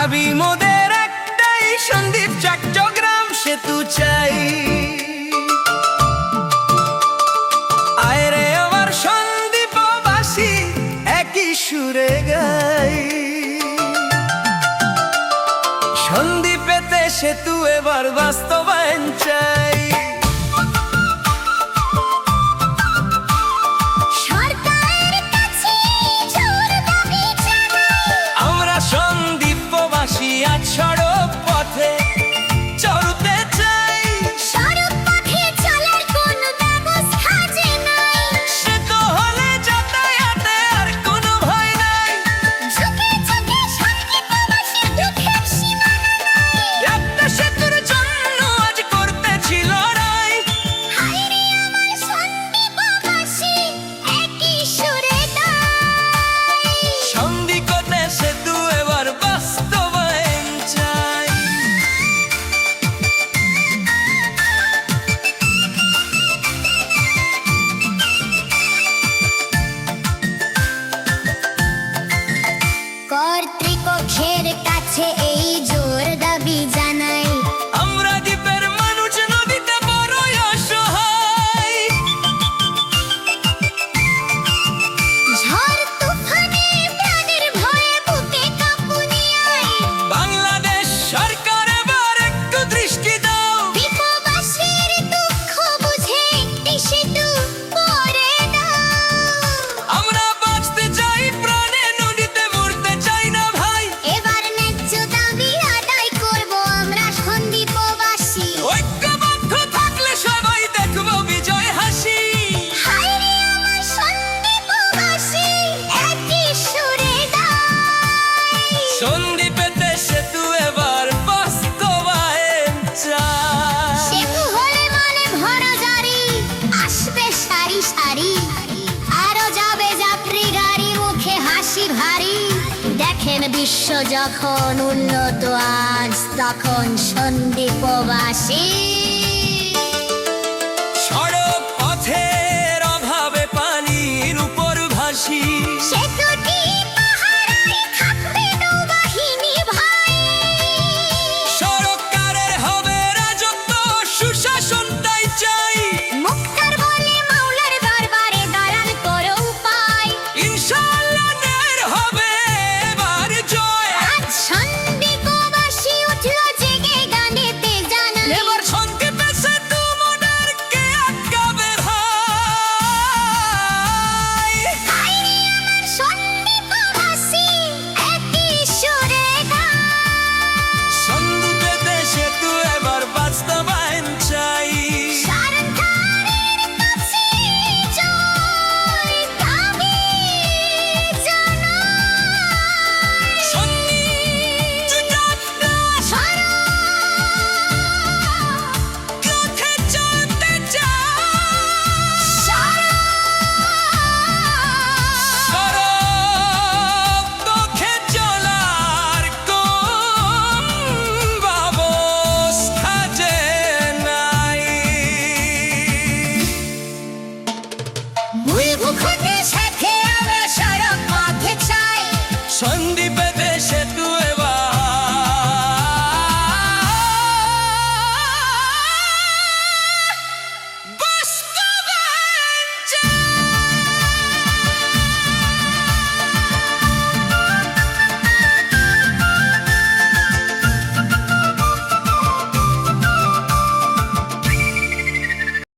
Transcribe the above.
দাবি মোদের একটাই, সন্দ্বীপ চট্টগ্রাম সেতু চাই। আয় রে আমার সন্দ্বীপবাসী, একই সুরে গাই। সন্দ্বীপেতে সেতু এবার বাস্তবায়ন চাই। আমরা সন্দ্বীপবাসী আজ সড়ক পথে চলতে চাই। সেতু হলে যাতায়াতে আর কোনো ভয় নাই। একটা সেতুর জন্য আজ করতেছি লড়াই। সন্দ্বীপে সেতু এবার বাস্তবায়ন চাই। কর্তৃপক্ষের কাছে এই জোর দাবি জানাই। আমরা দ্বীপের মানুষ নদীতে বড়ই অসহায়। ঝড় তুফানে প্রাণের ভয়ে বুকে কাঁপুনি আয়। বাংলাদেশ সরকার এবার একটু দৃষ্টি দাও। দ্বীপবাসীর দুঃখ বুঝে একটি সেতু করে দাও। আমরা বাঁচতে চাই প্রাণে, নদীতে মরতে চাই না ভাই। এবার ন্যায্য দাবি আদায় করব আমরা সন্দ্বীপবাসী। ঐক্যবদ্ধ থাকলে সবাই দেখব বিজয় হাসি। হায়রে আমার সন্দ্বীপবাসী, একই সুরে গাই। সন্দ্বীপেতে সেতু এবার বাস্তবায়ন চাই। সেতু হলে মানে ভরা জারি, আসবে সারি সারি, আরো যাবে যাত্রী গাড়ি, মুখে হাসি ভারী। দেখেন বিশ্ব যখন উন্নত আজ, তখন সন্দ্বীপবাসী